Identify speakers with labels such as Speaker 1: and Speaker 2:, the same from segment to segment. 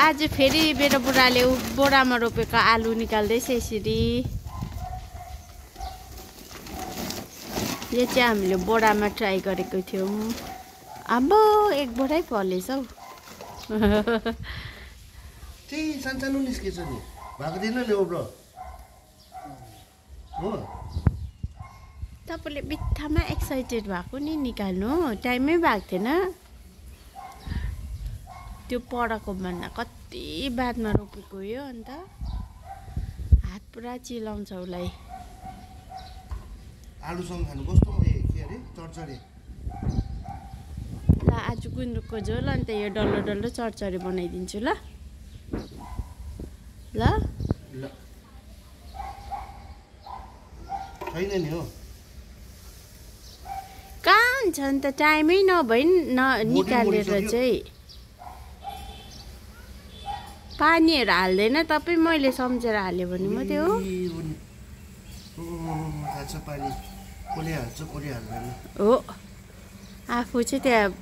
Speaker 1: आज फेरि मेरो बुढाले बोरामा रोपेको आलु निकाल्दैछ यसरी। यो चाहिँ हामीले बोरामा ट्राई गरेको थियौँ। अब एक बोरै फलेछ हौ।
Speaker 2: त्यही सानसानो निस्केछ नि भएको दिन ल्याऊ ब्रो हो।
Speaker 1: तपाईँले बित्थामा एक्साइटेड भएको नि निकाल्नु, टाइमै भएको थिएन। त्यो पढाको भन्दा कति बादमा रोपेको यो, अन्त हात पुरा चिलाउँछ उसलाई।
Speaker 2: आलुसँग खानु कस्तो के अरे चरचरे।
Speaker 1: ल आज गुन्द्रुकको झोल, अन्त यो डल्लो डल्लो चरचरे बनाइदिन्छु ल। ल
Speaker 2: ल छैन नि हो।
Speaker 1: कहाँ हुन्छ अन्त, टाइमै नभइ निकालेर चाहिँ। पानीहरू हाल्दैन तपाईँ, मैले सम्झेर हाल्यो भने मात्रै हो।
Speaker 2: पानी कसले हाल्छ कसले हाल्दैन
Speaker 1: हो। आफू चाहिँ त्यहाँ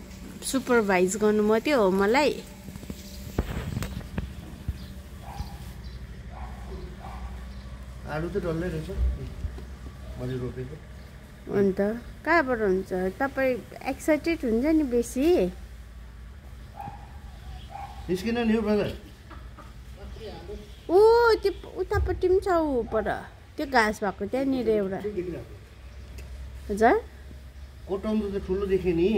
Speaker 1: सुपरभाइज गर्नु मात्रै हो मलाई।
Speaker 2: आलु त डल्लै रहेछ मैले रोपेको।
Speaker 1: अन्त कहाँबाट हुन्छ, तपाईँ एक्साइटेड हुन्छ नि बेसी।
Speaker 2: निस्किन नि हो ब्रदर।
Speaker 1: ऊ त्यो उतापट्टि पनि छ, ऊ पर त्यो घाँस भएको त्यहाँनिर एउटा। हजुर
Speaker 2: कोटाउनु त ठुलो देखेँ नि।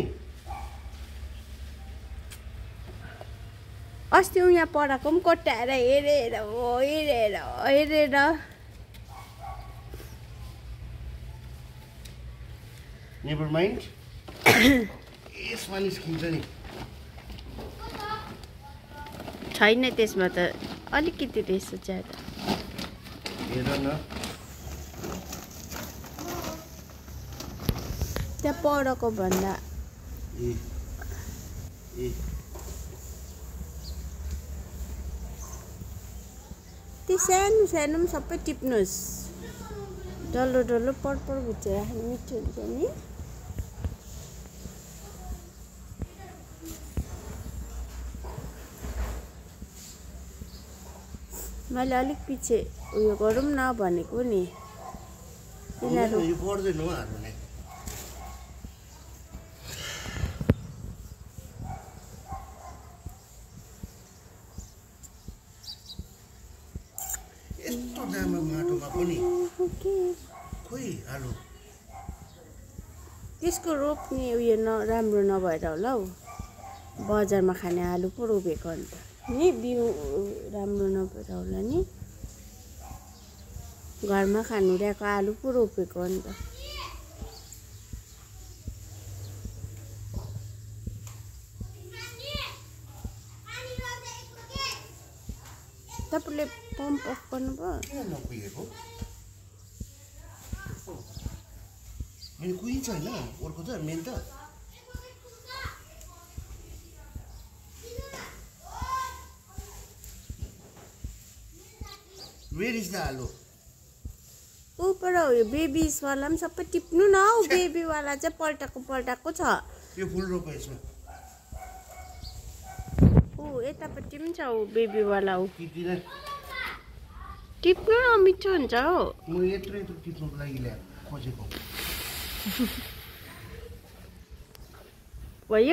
Speaker 1: अस्ति ऊ यहाँ पढाएको पनि कोट्याएर हेरेर हो हेरेर हेरेर।
Speaker 2: Never mind. यसमा निस्किन्छ नि।
Speaker 1: छैन त्यसमा त अलिकति रहेछ ज्यादा।
Speaker 2: हेर न
Speaker 1: त्यहाँ पढाको भन्दा त्यो सानो सानो पनि सबै टिप्नुहोस्। डल्लो डल्लो पर्पर भुटेर खानु मिठो हुन्छ नि। मैले अलिक पछि उयो गरौँ न भनेको नि। तिनीहरू
Speaker 2: यो पर्दैन हो हाल्ने। यस्तो दाममा माटोमा पनि खोइ आलु।
Speaker 1: त्यसको रोप्ने उयो राम्रो नभएर होला हौ। बजारमा खाने आलु पो रोपेको अन्त नि, बिउ राम्रो नभएर होला नि। घरमा खानु ल्याएको आलु पो रोपेको अन्त। तपाईँले पम्प अफ गर्नुभयो?
Speaker 2: नकुहिएको मेन कुही छैन अर्को त मेन त। Where is the आलु?
Speaker 1: ऊपर हो यो बेबीजवाला पनि सबै टिप्नु न हौ। बेबीवाला चाहिँ पल्टाको छ।
Speaker 2: यो फुल रोप यसमा।
Speaker 1: ऊ यतापट्टि पनि छ ऊ बेबीवाला ऊ।
Speaker 2: टिप्दिनँ।
Speaker 1: टिप्नु न मिठो हुन्छ हौ।
Speaker 2: म यत्रो टिप्नुको लागि ल्याएको खोजेको।
Speaker 1: भयो।